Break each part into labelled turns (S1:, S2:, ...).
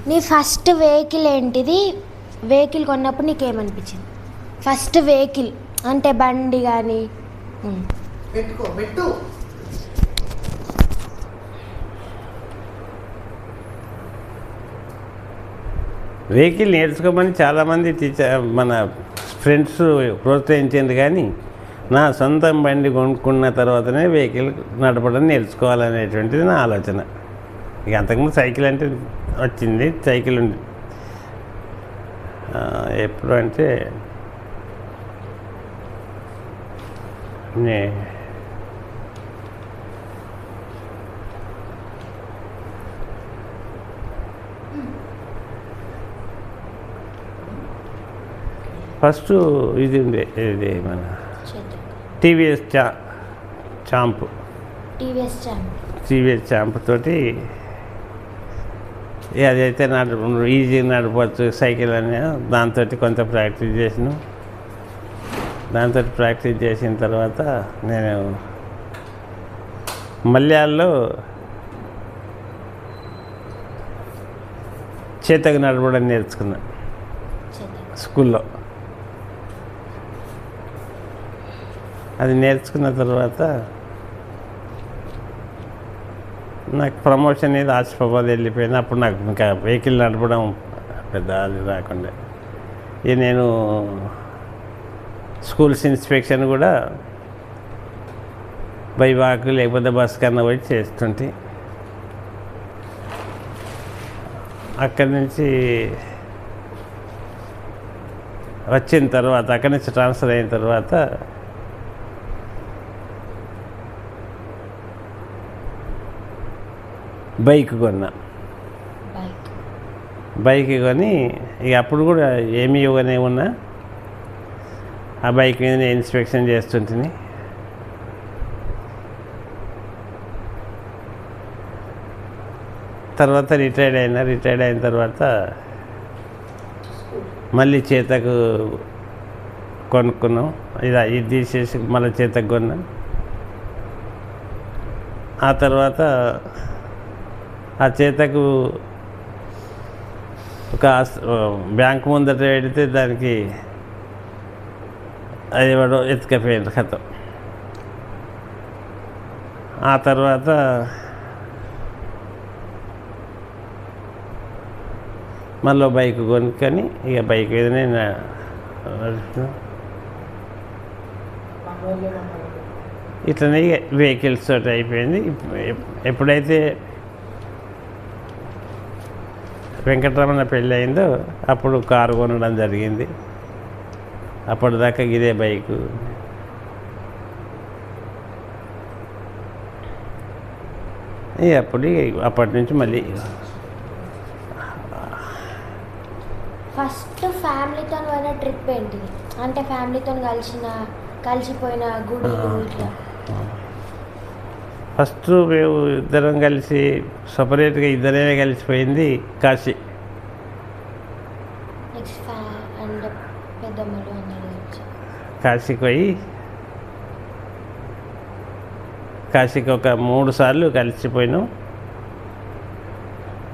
S1: నీ first vehicle ఏంటిది? Vehicle కొన్నప్పుడు నీకేమనిపించింది? ఫస్ట్ వెహికల్ అంటే బండి కానీ
S2: పెట్టు.
S3: వెహికల్ నేర్చుకోమని చాలామంది మన ఫ్రెండ్స్ ప్రోత్సహించింది, కానీ నా సొంత బండి కొనుక్కున్న తర్వాతనే వెహికల్ నడపడం నేర్చుకోవాలనేటువంటిది నా ఆలోచన. ఇక అంతకుముందు సైకిల్ అంటే వచ్చింది, సైకిల్ ఉంది. ఎప్పుడు అంటే ఫస్ట్ ఇది ఉండే, ఇది మన టీవీఎస్ చాంప్ తోటి అదైతే ఈజీగా నడపవచ్చు సైకిల్ అని. దాంతో కొంత ప్రాక్టీస్ చేసాను. దాంతో ప్రాక్టీస్ చేసిన తర్వాత నేను మల్యాల్లో చేతకు నడపడం నేర్చుకున్నా స్కూల్లో. అది నేర్చుకున్న తర్వాత నాకు ప్రమోషన్ అనేది ఆసిఫాబాద్ వెళ్ళిపోయింది. అప్పుడు నాకు ఇంకా వెహికల్ నడపడం పెద్ద అది రాకుండా నేను స్కూల్స్ ఇన్స్పెక్షన్ కూడా బై వాక్ లేకపోతే బస్ కన్నా పోయి చేస్తుంటే, అక్కడి నుంచి వచ్చిన తర్వాత అక్కడి నుంచి ట్రాన్స్ఫర్ అయిన తర్వాత బైక్ కొన్నా. బైక్ కొని ఇక అప్పుడు కూడా ఏమి ఇవ్వనే ఉన్నా ఆ బైక్ మీద నేను ఇన్స్పెక్షన్ చేస్తుంటుంది. తర్వాత రిటైర్డ్ అయిన తర్వాత మళ్ళీ చేతకు కొనుక్కున్నాం. ఇది తీసేసి మళ్ళీ చేతకు కొన్నాం. ఆ తర్వాత ఆ చేతకు ఒక బ్యాంక్ ముందట పెడితే దానికి అది ఎవడో ఎత్తుకపోయింది కథం. ఆ తర్వాత మళ్ళీ బైక్ కొనుక్కొని ఇక బైక్ మీదనే ఇట్లనే ఇక వెహికల్స్ తోటి అయిపోయింది. ఎప్పుడైతే వెంకటరమణ పెళ్ళి అయిందో అప్పుడు కారు కొనడం జరిగింది. అప్పటిదాకా ఇదే బైకు. అప్పటి నుంచి మళ్ళీ
S1: ఫస్ట్ ఫ్యామిలీతో పోయిన ట్రిప్ ఏంటిది? అంటే ఫ్యామిలీతో కలిసిపోయిన గుడి ఇట్లా.
S3: ఫస్ట్ మేము ఇద్దరం కలిసి సపరేట్గా ఇద్దరే కలిసిపోయింది కాశీ. కాశీకి పోయి కాశీకి ఒక 3 సార్లు కలిసిపోయినాం.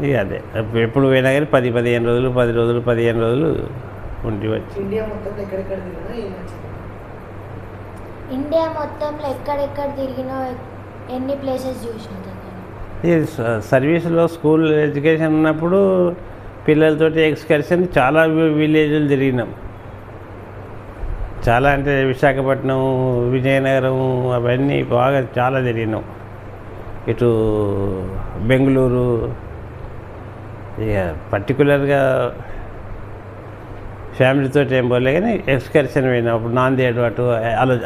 S3: ఇక అదే ఎప్పుడు పోయినా కానీ 10-15 రోజులు 15 రోజులు ఉండి వచ్చి
S1: ఇండియా మొత్తంలో ఎక్కడెక్కడ తిరిగినా, ఎన్ని ప్లేసెస్ చూసినా?
S3: సర్వీస్లో స్కూల్ ఎడ్యుకేషన్ ఉన్నప్పుడు పిల్లలతోటి ఎక్స్కర్షన్ చాలా విలేజ్లు తిరిగినాం. చాలా అంటే విశాఖపట్నం, విజయనగరం అవన్నీ బాగా చాలా తిరిగినాం. ఇటు బెంగళూరు, ఇక పర్టికులర్గా ఫ్యామిలీతో ఏం పోలే కానీ ఎక్స్కర్షన్ పోయినాం. అప్పుడు నాందేడు అటు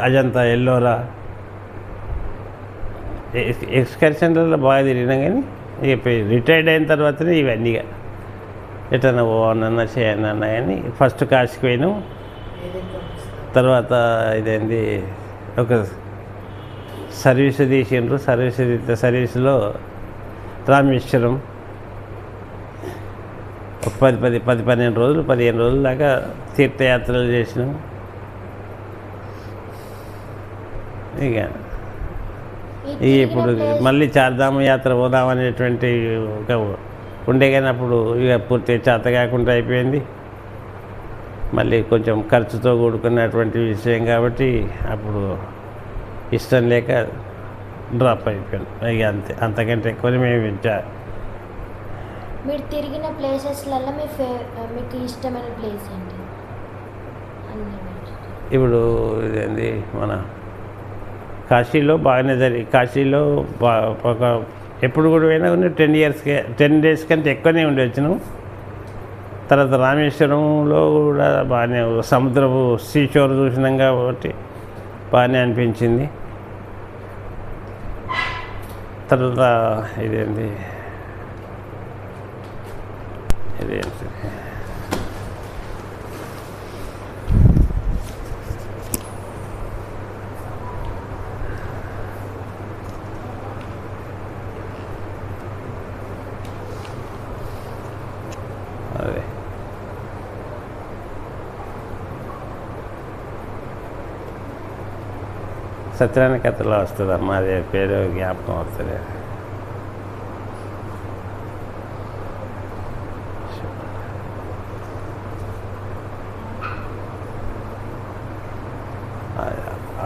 S3: అజంతా, ఎల్లోరా ఎక్స్కర్షన్లలో బాగా తిరిగినాం. కానీ ఇక రిటైర్డ్ అయిన తర్వాతనే ఇవన్నీ ఎటన్నా పోవన్నా చేయనన్నా. కానీ ఫస్ట్ కాశీకి పోయినాం. తర్వాత ఇదేంది ఒక సర్వీస్ తీసిండ్రు. సర్వీసులో రామేశ్వరం ఒక 10-15 రోజులు 15 రోజుల దాకా తీర్థయాత్రలు చేసినాం. ఇక ఇప్పుడు మళ్ళీ చార్ధామ యాత్ర పోదామనేటువంటి ఒక ఉండే కానీ అప్పుడు ఇక పూర్తిగా చేత కాకుండా అయిపోయింది. మళ్ళీ కొంచెం ఖర్చుతో కూడుకున్నటువంటి విషయం కాబట్టి అప్పుడు ఇష్టం లేక డ్రాప్ అయిపోయాను. ఇక అంతే, అంతకంటే ఎక్కువ మేము
S1: మీరు తిరిగిన ప్లేసెస్లలో మీకు ఇష్టమైన ప్లేస్ ఏంటి?
S3: ఇప్పుడు ఇదేంది మన కాశీలో బాగానే కాశీలో ఒక ఎప్పుడు కూడా పోయినా 10 days కంటే ఎక్కువనే ఉండి వచ్చినాం. తర్వాత రామేశ్వరంలో కూడా బాగానే సముద్రపు సీషోర్ చూసినాం కాబట్టి బాగానే అనిపించింది. తర్వాత ఇదేంటి అదే సత్యనారాయణ కథలో వస్తుందమ్మా, అదే పేరు జ్ఞాపకం వస్తుంది.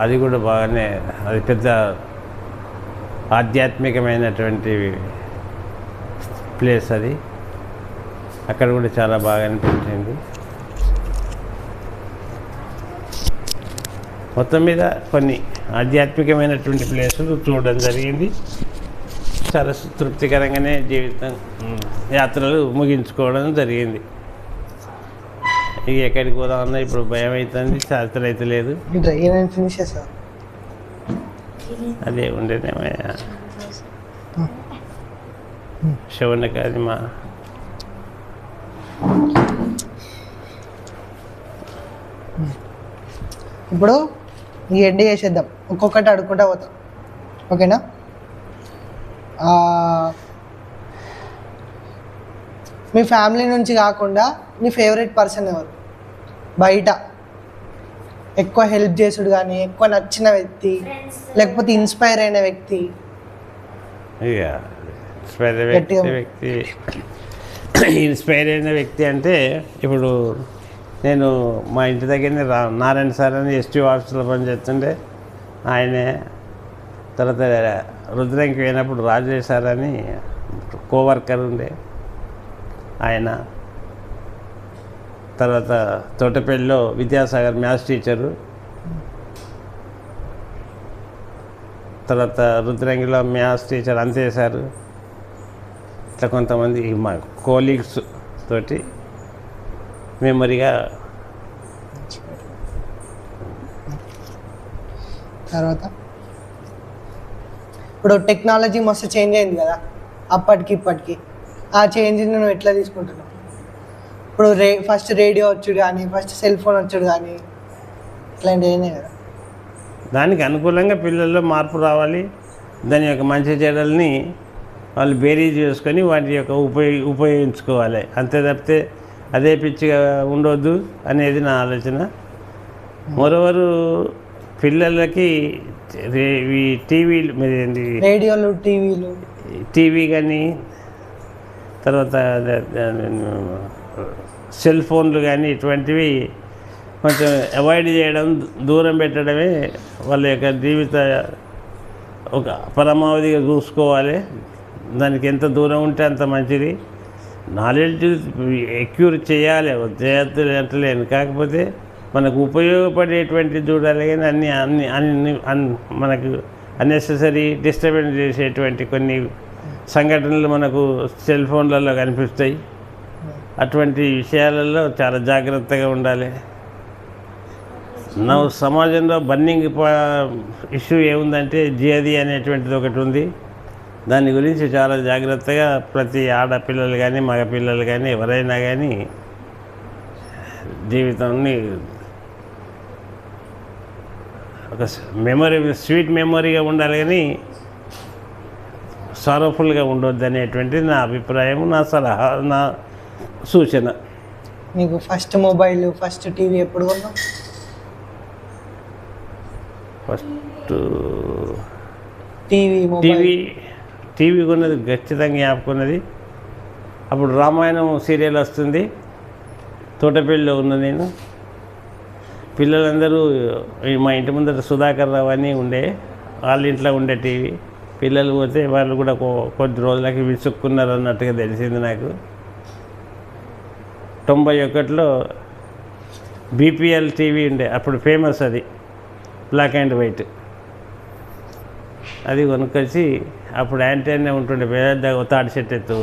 S3: అది కూడా బాగానే, అది పెద్ద ఆధ్యాత్మికమైనటువంటి ప్లేస్ అది. అక్కడ కూడా చాలా బాగా అనిపించింది. మొత్తం మీద కొన్ని ఆధ్యాత్మికమైనటువంటి ప్లేసులు చూడడం జరిగింది. చాలా తృప్తికరంగానే జీవితం యాత్రలు ముగించుకోవడం జరిగింది. ఇక ఎక్కడికి పోదామన్నా ఇప్పుడు భయం అవుతుంది, శాస్త్రం అయితే లేదు. అదే ఉండేదేమయ్యా శివనకాది మా
S2: ఇప్పుడు ఈ ఎండ్ చేసేద్దాం, ఒక్కొక్కటి అడుక్కుంటా పోతాం, ఓకేనా? మీ ఫ్యామిలీ నుంచి కాకుండా మీ ఫేవరెట్ పర్సన్ ఎవరు? బయట ఎక్కువ హెల్ప్ చేసుడు కానీ, ఎక్కువ నచ్చిన వ్యక్తి, లేకపోతే ఇన్స్పైర్ అయిన వ్యక్తి?
S3: ఇన్స్పైర్ అయిన వ్యక్తి అంటే ఇప్పుడు నేను మా ఇంటి దగ్గరనే నారాయణ సార్ అని ఎస్టీ ఆఫీస్లో పనిచేస్తుండే ఆయనే. తర్వాత రుద్రంకి పోయినప్పుడు రాజేష్ సార్ అని కోవర్కర్ ఉండే ఆయన. తర్వాత తోటపల్లిలో విద్యాసాగర్ మ్యాథ్స్ టీచరు. తర్వాత రుద్రంగిలో మ్యాథ్స్ టీచర్ అంతే సార్. ఇట్లా కొంతమంది మా కోలీగ్స్ తోటి మెమరీగా.
S2: తర్వాత ఇప్పుడు టెక్నాలజీ మస్తు చేంజ్ అయింది కదా అప్పటికి ఇప్పటికి, ఆ చేంజ్ని నువ్వు ఎట్లా తీసుకుంటున్నావు? ఇప్పుడు ఫస్ట్ రేడియో వచ్చుడు కానీ, ఫస్ట్ సెల్ ఫోన్ వచ్చుడు కానీ, ఇట్లాంటివి అయినాయి కదా.
S3: దానికి అనుకూలంగా పిల్లల్లో మార్పు రావాలి. దాని యొక్క మంచి చెడ్డల్ని వాళ్ళు బేరీజ్ చేసుకొని వాటి యొక్క ఉపయోగించుకోవాలి. అంతే తప్పితే అదే పిచ్చిగా ఉండొద్దు అనేది నా ఆలోచన. మరోవరు పిల్లలకి టీవీలు మీరేంటి
S2: రేడియోలు
S3: టీవీ కానీ, తర్వాత సెల్ ఫోన్లు కానీ ఇటువంటివి కొంచెం అవాయిడ్ చేయడం, దూరం పెట్టడమే వాళ్ళ యొక్క జీవిత ఒక పరమావధిగా చూసుకోవాలి. దానికి ఎంత దూరం ఉంటే అంత మంచిది. నాలెడ్జ్ ఎక్యూర్ చేయాలి, చేయద్దు అంటలేను. కాకపోతే మనకు ఉపయోగపడేటువంటి చూడాలి కానీ అన్ని అన్ని అన్ని మనకు అన్నెసెసరీ డిస్టర్బెన్స్ చేసేటువంటి కొన్ని సంఘటనలు మనకు సెల్ ఫోన్లలో కనిపిస్తాయి. అటువంటి విషయాలలో చాలా జాగ్రత్తగా ఉండాలి. నా సమాజంలో బర్నింగ్ ఇష్యూ ఏముందంటే జియాది అనేటువంటిది ఒకటి ఉంది. దాని గురించి చాలా జాగ్రత్తగా ప్రతి ఆడపిల్లలు కానీ మగపిల్లలు కానీ ఎవరైనా కానీ జీవితాన్ని ఒక స్వీట్ మెమొరీగా ఉండాలి కానీ సారోఫుల్గా ఉండొద్దు అనేటువంటిది నా అభిప్రాయం, నా సలహా, నా సూచన.
S2: నీకు ఫస్ట్ మొబైల్, ఫస్ట్ టీవీ ఎప్పుడు కొన్నావు?
S3: ఫస్ట్
S2: టీవీ
S3: కొన్నది ఖచ్చితంగా జ్ఞాపకున్నది అప్పుడు రామాయణం సీరియల్ వస్తుంది, తోటపల్లిలో ఉన్న నేను. పిల్లలందరూ మా ఇంటి ముందర సుధాకర్ రావు అని ఉండే, వాళ్ళ ఇంట్లో ఉండే టీవీ. పిల్లలు పోతే వాళ్ళు కూడా కొద్ది రోజులకి విసుక్కున్నారు అన్నట్టుగా తెలిసింది నాకు. 91లో బీపీఎల్ టీవీ ఉండే, అప్పుడు ఫేమస్ అది, బ్లాక్ అండ్ వైట్. అది కొనుక్కొచ్చి అప్పుడు యాంటీనా ఉంటుండే, పెద్ద తాడి చెట్టు ఎత్తు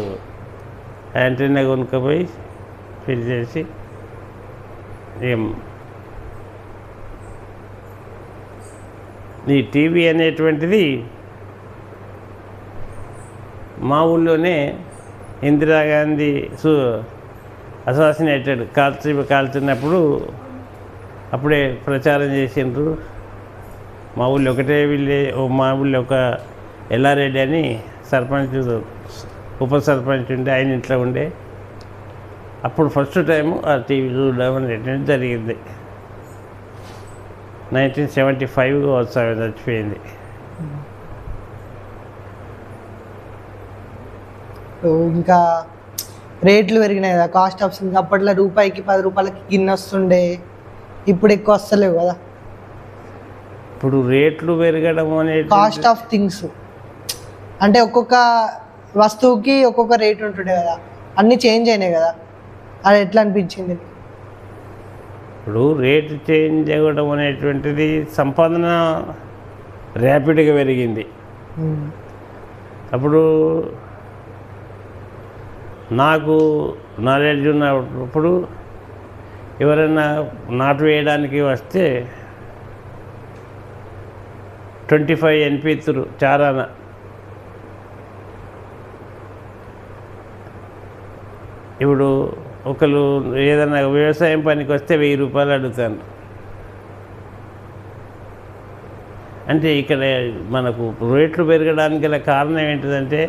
S3: యాంటీనా కొనుక్కపోయి ఫిల్ చేసి ఈ టీవీ అనేటువంటిది మా ఊళ్ళోనే ఇందిరాగాంధీ అసాసినేటెడ్ కాల్చున్నప్పుడు అప్పుడే ప్రచారం చేసిండ్రు. మా ఊళ్ళో మా ఊళ్ళో ఒక ఎల్లారెడ్డి అని సర్పంచ్, ఉప సర్పంచ్ ఉండే, ఆయన ఇంట్లో ఉండే. అప్పుడు ఫస్ట్ టైము ఆ టీవీ చూడడం అనేటువంటి జరిగింది. 1975 కావచ్చు, ఆమె చచ్చిపోయింది.
S2: ఇంకా రేట్లు పెరిగినాయి కదా, కాస్ట్ ఆఫ్ థింగ్స్. అప్పట్లో రూపాయికి 10 రూపాయలకి గిన్నె వస్తుండే, ఇప్పుడు ఎక్కువ వస్తలేవు కదా.
S3: ఇప్పుడు రేట్లు పెరగడం అనేది
S2: కాస్ట్ ఆఫ్ థింగ్స్ అంటే ఒక్కొక్క వస్తువుకి ఒక్కొక్క రేట్ ఉంటుండే కదా, అన్నీ చేంజ్ అయినాయి కదా. అది ఎట్లా అనిపించింది?
S3: ఇప్పుడు రేటు చేంజ్ అవ్వడం అనేటువంటిది సంపాదన ర్యాపిడ్గా పెరిగింది. అప్పుడు నాకు నాలెడ్జ్ ఉన్నప్పుడు ఎవరైనా నాటు వేయడానికి వస్తే 25 NP ఇత్తురు చారాన. ఇప్పుడు ఒకరు ఏదైనా వ్యవసాయం పనికి వస్తే 1000 రూపాయలు అడుగుతాను. అంటే ఇక్కడ మనకు రేట్లు పెరగడానికి గల కారణం ఏంటిదంటే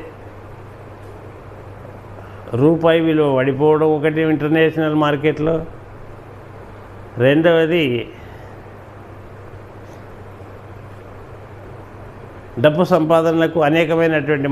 S3: రూపాయి విలువ పడిపోవడం ఒకటి ఇంటర్నేషనల్ మార్కెట్లో, రెండవది డబ్బు సంపాదనలకు అనేకమైనటువంటి